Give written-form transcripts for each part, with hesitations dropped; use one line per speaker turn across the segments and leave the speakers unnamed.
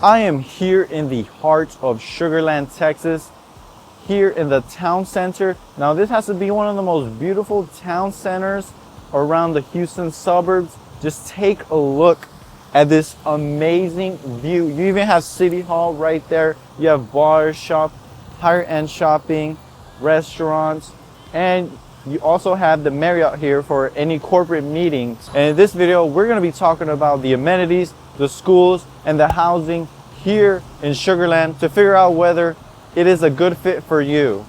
I am here in the heart of SugarLand, Texas, here in the town center. Now this has to be one of the most beautiful town centers around the Houston suburbs. Just take a look at this amazing view. You even have City Hall right there. You have bars, shop, higher end shopping, restaurants, and you also have the Marriott here for any corporate meetings. And in this video, we're gonna be talking about the amenities, the schools, and the housing here in SugarLand to figure out whether it is a good fit for you.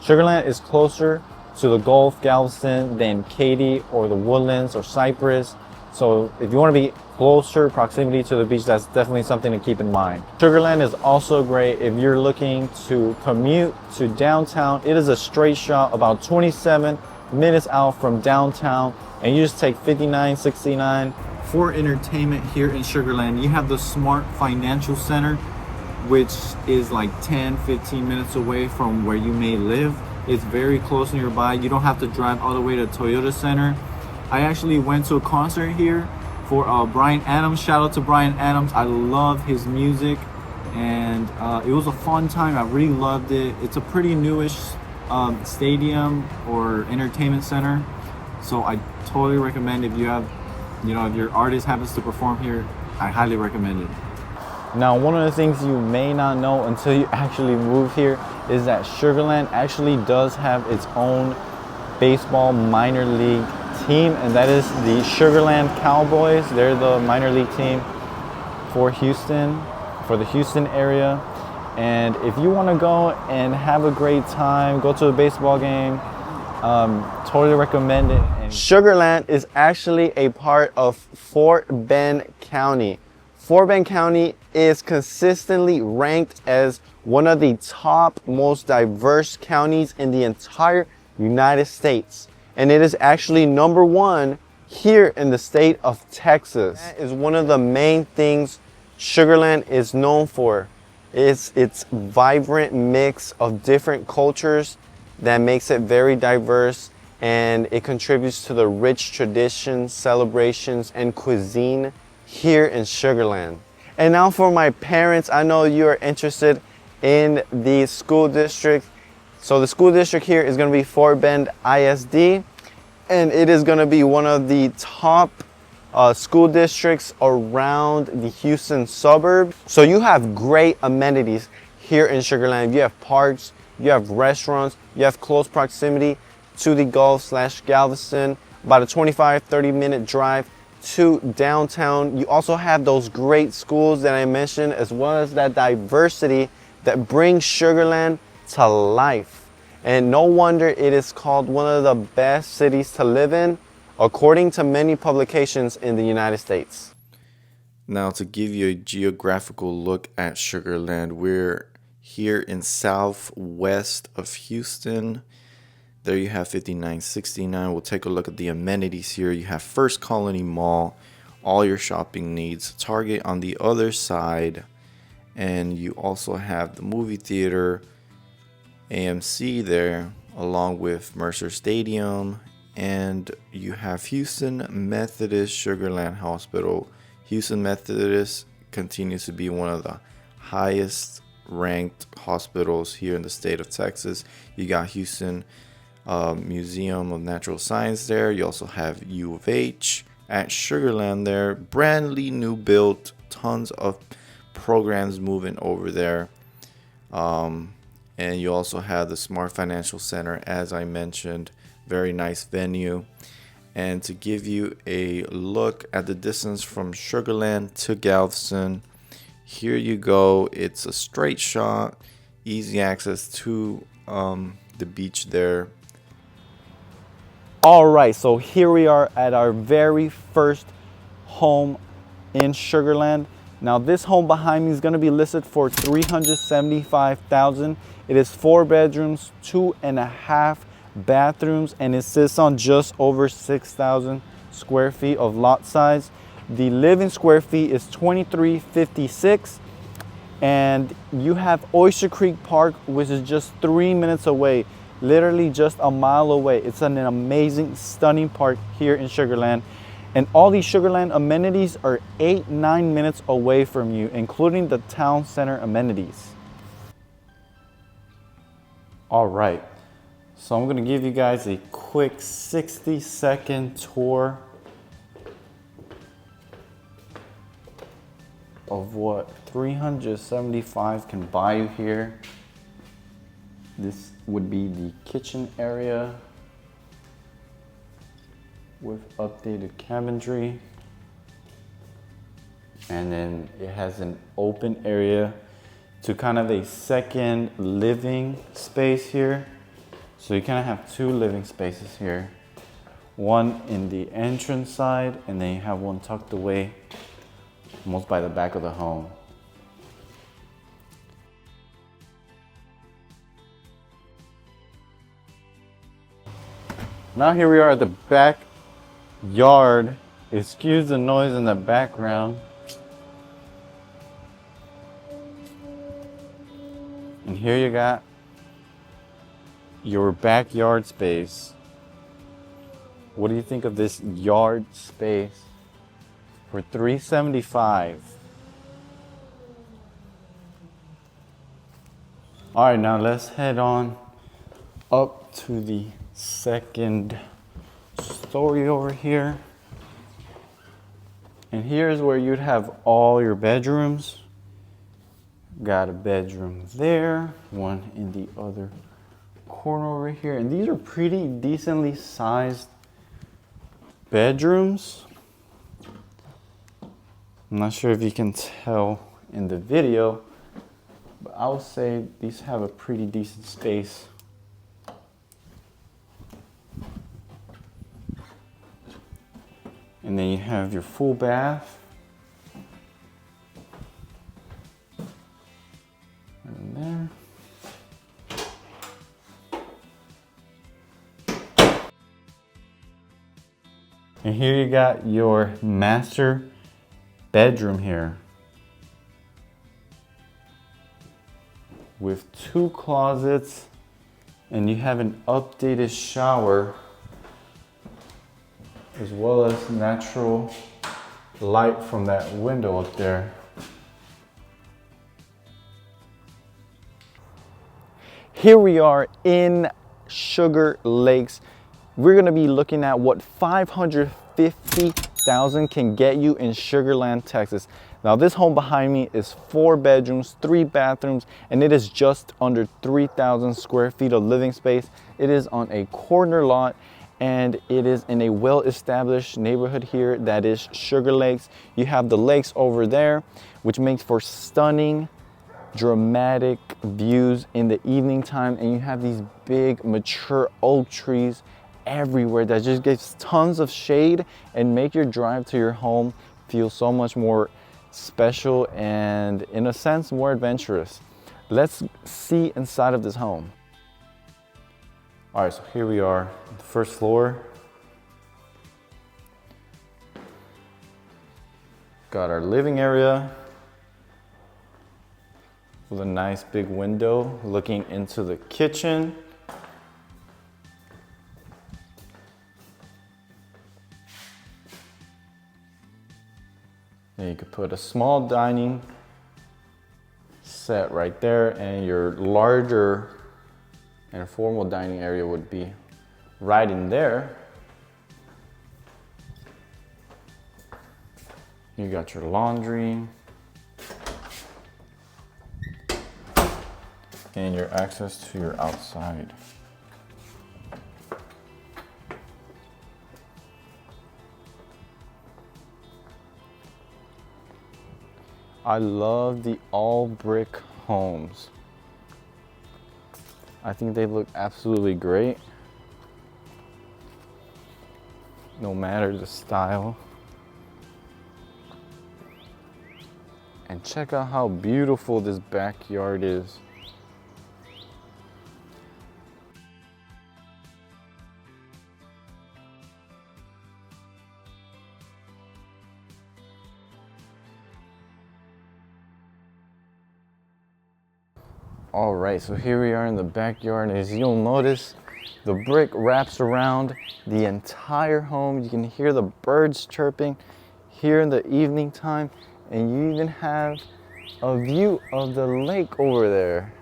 SugarLand is closer to the Gulf, Galveston than Katy or the Woodlands or Cypress. So if you want to be closer proximity to the beach, that's definitely something to keep in mind. SugarLand is also great if you're looking to commute to downtown. It is a straight shot about 27 minutes out from downtown, and you just take 5969. For entertainment here in SugarLand, you have the Smart Financial Center, which is like 10-15 minutes away from where you may live. It's very close nearby. You don't have to drive all the way to Toyota Center. I actually went to a concert here for Bryan Adams. Shout out to Bryan Adams. I love his music, and it was a fun time. I really loved it. It's a pretty newish stadium or entertainment center, so I totally recommend if you have, if your artist happens to perform here, I highly recommend it. Now, one of the things you may not know until you actually move here is that SugarLand actually does have its own baseball minor league team, and that is the SugarLand Cowboys. They're the minor league team for Houston, for the Houston area. And if you want to go and have a great time, go to a baseball game, totally recommend it. And SugarLand is actually a part of Fort Bend County. Fort Bend County is consistently ranked as one of the top most diverse counties in the entire United States. And it is actually #1 here in the state of Texas. That is one of the main things SugarLand is known for. It's its vibrant mix of different cultures that makes it very diverse, and it contributes to the rich traditions, celebrations, and cuisine here in SugarLand. And now for my parents, I know you are interested in the school district. So the school district here is going to be Fort Bend ISD, and it is going to be one of the top school districts around the Houston suburbs. So you have great amenities here in SugarLand. You have parks, you have restaurants, you have close proximity to the Gulf/Galveston, about a 25-30 minute drive to downtown. You also have those great schools that I mentioned, as well as that diversity that brings SugarLand to life. And no wonder it is called one of the best cities to live in, according to many publications in the United States.
Now, to give you a geographical look at SugarLand, we're here in southwest of Houston. There you have 5969. We'll take a look at the amenities here. You have First Colony Mall, all your shopping needs. Target on the other side. And you also have the movie theater, AMC there, along with Mercer Stadium. And you have Houston Methodist SugarLand Hospital. Houston Methodist continues to be one of the highest ranked hospitals here in the state of Texas. You got Houston Museum of Natural Science there. You also have U of H at SugarLand there. Brandly new built, tons of programs moving over there. And you also have the Smart Financial Center, as I mentioned. Very nice venue. And to give you a look at the distance from SugarLand to Galveston, here you go. It's a straight shot, easy access to the beach there.
All right, so here we are at our very first home in SugarLand. Now this home behind me is going to be listed for $375,000. It is 4 bedrooms, 2.5 bathrooms, and it sits on just over 6,000 square feet of lot size. The living square feet is 2356, and you have Oyster Creek Park, which is just 3 minutes away, literally just a mile away. It's an amazing, stunning park here in SugarLand. And all these SugarLand amenities are 8-9 minutes away from you, including the town center amenities. All right, so I'm gonna give you guys a quick 60-second tour of what 375 can buy you here. This would be the kitchen area with updated cabinetry. And then it has an open area to kind of a second living space here. So you kind of have two living spaces here. One in the entrance side, and then you have one tucked away almost by the back of the home. Now here we are at the backyard. Excuse the noise in the background. And here you got your backyard space. What do you think of this yard space for $375? All right, now let's head on up to the second story over here. And here's where you'd have all your bedrooms. Got a bedroom there, one in the other corner over here. And these are pretty decently sized bedrooms. I'm not sure if you can tell in the video, but I would say these have a pretty decent space. And then you have your full bath. And there. And here you got your master bedroom here with two closets, and you have an updated shower as well as natural light from that window up there. Here we are in Sugar Lakes. We're gonna be looking at what 550,000 can get you in SugarLand, Texas. Now this home behind me is 4 bedrooms, 3 bathrooms, and it is just under 3,000 square feet of living space. It is on a corner lot, and it is in a well-established neighborhood here that is Sugar Lakes. You have the lakes over there, which makes for stunning, dramatic views in the evening time, and you have these big mature oak trees everywhere that just gives tons of shade and make your drive to your home feel so much more special and, in a sense, more adventurous. Let's see inside of this home. All right, so here we are, the first floor. Got our living area with a nice big window looking into the kitchen. And you could put a small dining set right there, and your larger and formal dining area would be right in there. You got your laundry and your access to your outside. I love the all brick homes. I think they look absolutely great, no matter the style. And check out how beautiful this backyard is. All right, so here we are in the backyard. As you'll notice, The brick wraps around the entire home. You can hear the birds chirping here in the evening time, and you even have a view of the lake over there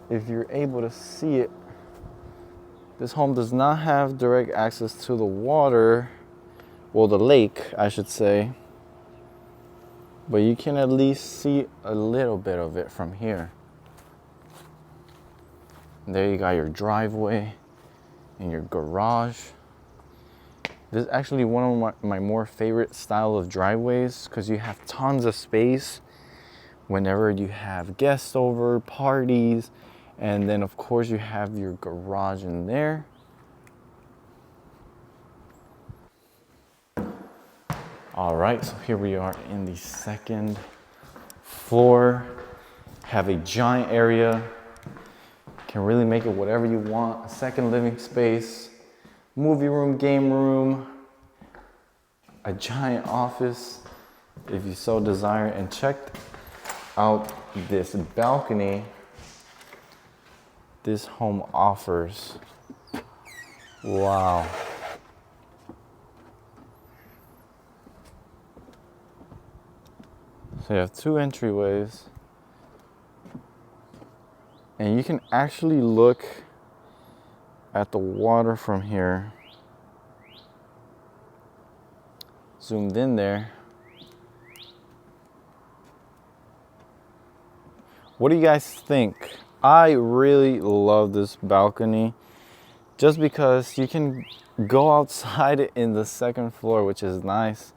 if you're able to see it. This home does not have direct access to the water, well, the lake, I should say, but you can at least see a little bit of it from here. And there you got your driveway and your garage. This is actually one of my more favorite style of driveways because you have tons of space whenever you have guests over, parties, and then of course you have your garage in there. All right, so here we are in the second floor. Have a giant area. Can really make it whatever you want. A second living space, movie room, game room, a giant office if you so desire. And check out this balcony this home offers. Wow. So you have two entryways, and you can actually look at the water from here. Zoomed in there. What do you guys think? I really love this balcony just because you can go outside in the second floor, which is nice.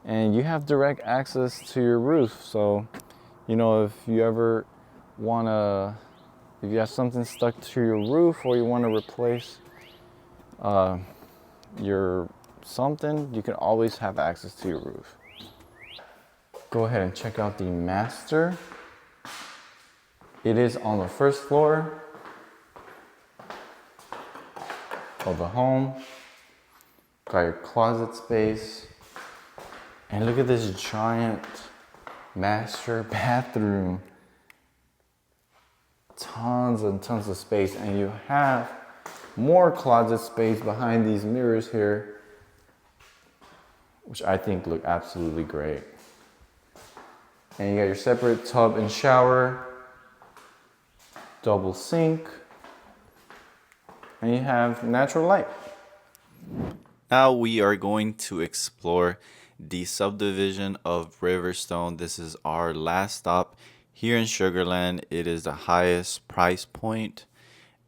And you have direct access to your roof. So, you know, if you ever if you have something stuck to your roof or you want to replace your something, you can always have access to your roof. Go ahead and check out the master. It is on the first floor of the home. Got your closet space. And look at this giant master bathroom. Tons and tons of space. And you have more closet space behind these mirrors here, which I think look absolutely great. And you got your separate tub and shower, double sink, and you have natural light.
Now we are going to explore the subdivision of Riverstone. This is our last stop here in SugarLand. It is the highest price point,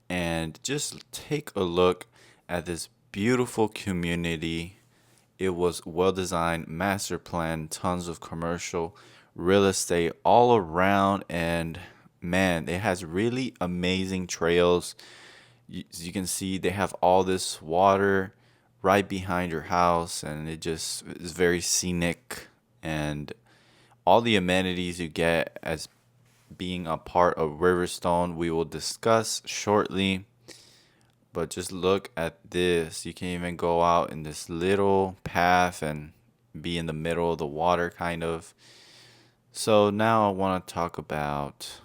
and just take a look at this beautiful community. It was well designed, master plan, tons of commercial real estate all around, and man, it has really amazing trails. As you can see, they have all this water right behind your house, and it just is very scenic, and all the amenities you get as being a part of Riverstone we will discuss shortly. But just look at this. You can even go out in this little path and be in the middle of the water kind of. So now I want to talk about,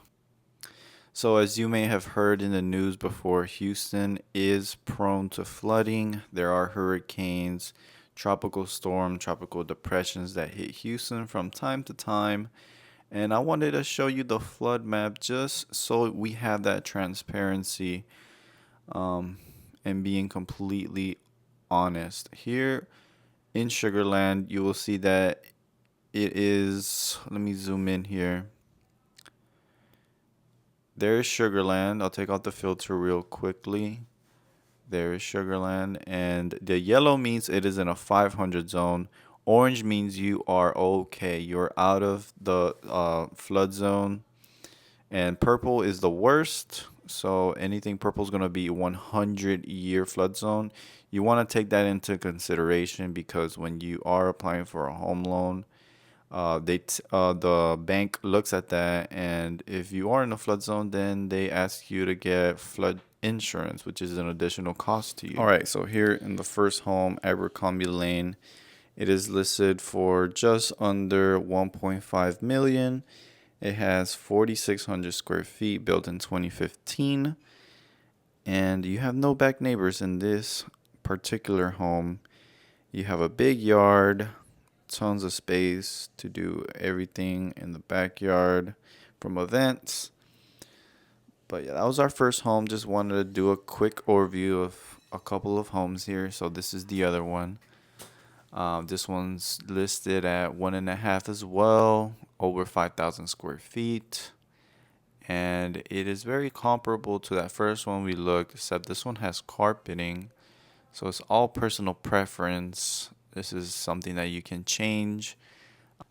so as you may have heard in the news before, Houston is prone to flooding. There are hurricanes, tropical storm, tropical depressions that hit Houston from time to time. And I wanted to show you the flood map just so we have that transparency, and being completely honest. Here in SugarLand, you will see that it is, let me zoom in here. There's SugarLand. I'll take out the filter real quickly. There is SugarLand, and the yellow means it is in a 500 zone. Orange means you are okay. You're out of the flood zone. And purple is the worst. So anything purple is going to be 100-year flood zone. You want to take that into consideration because when you are applying for a home loan, the bank looks at that, and if you are in a flood zone, then they ask you to get flood insurance, which is an additional cost to you. All right, so here in the first home, Abercrombie Lane, it is listed for just under 1.5 million. It has 4,600 square feet, built in 2015, And you have no back neighbors in this particular home. You have a big yard, tons of space to do everything in the backyard from events. But yeah, that was our first home. Just wanted to do a quick overview of a couple of homes here. So this is the other one. This one's listed at 1.5 as well, over 5,000 square feet. And it is very comparable to that first one we looked, except this one has carpeting. So it's all personal preference. This is something that you can change.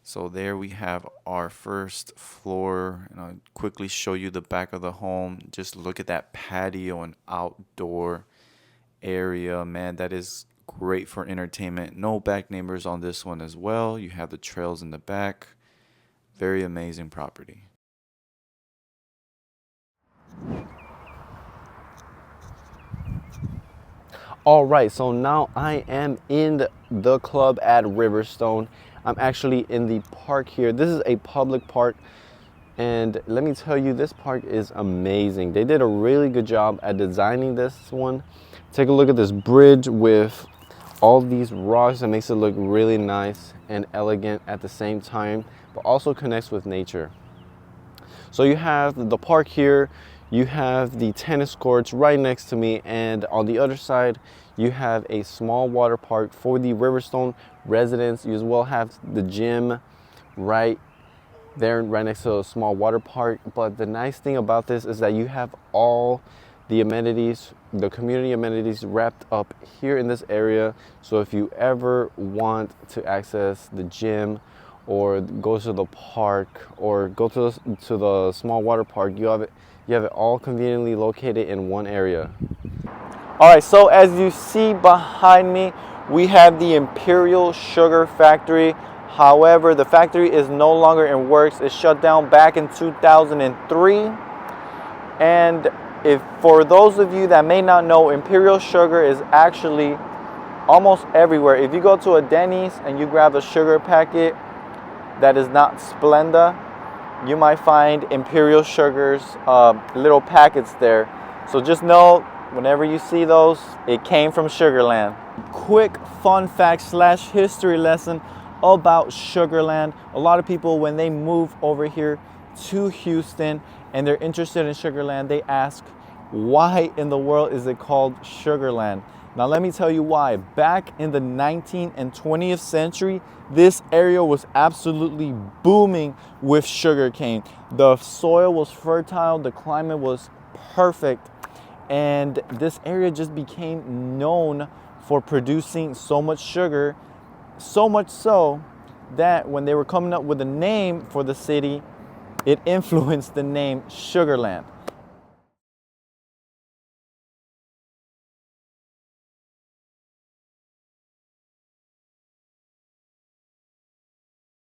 So there we have our first floor, and I'll quickly show you the back of the home. Just look at that patio and outdoor area, man. That is great for entertainment. No back neighbors on this one as well. You have the trails in the back. Very amazing property.
All right, so now I am in the club at Riverstone. I'm actually in the park here. This is a public park, and let me tell you, this park is amazing. They did a really good job at designing this one. Take a look at this bridge with all these rocks. That makes it look really nice and elegant at the same time, but also connects with nature. So you have the park here, you have the tennis courts right next to me, and on the other side you have a small water park for the Riverstone residents. You as well have the gym right there, right next to a small water park. But the nice thing about this is that you have all the amenities, the community amenities, wrapped up here in this area. So if you ever want to access the gym or go to the park or go to the small water park, you have it all conveniently located in one area. All right, so as you see behind me, we have the Imperial Sugar Factory. However, the factory is no longer in works. It shut down back in 2003. And if for those of you that may not know, Imperial Sugar is actually almost everywhere. If you go to a Denny's and you grab a sugar packet that is not Splenda, you might find Imperial Sugar's little packets there. So just know, whenever you see those, it came from SugarLand. Quick fun fact / history lesson about SugarLand. A lot of people, when they move over here to Houston and they're interested in SugarLand, they ask, why in the world is it called SugarLand? Now let me tell you why. Back in the 19th and 20th century, this area was absolutely booming with sugarcane. The soil was fertile, the climate was perfect, and this area just became known for producing so much sugar, so much so that when they were coming up with a name for the city, it influenced the name SugarLand.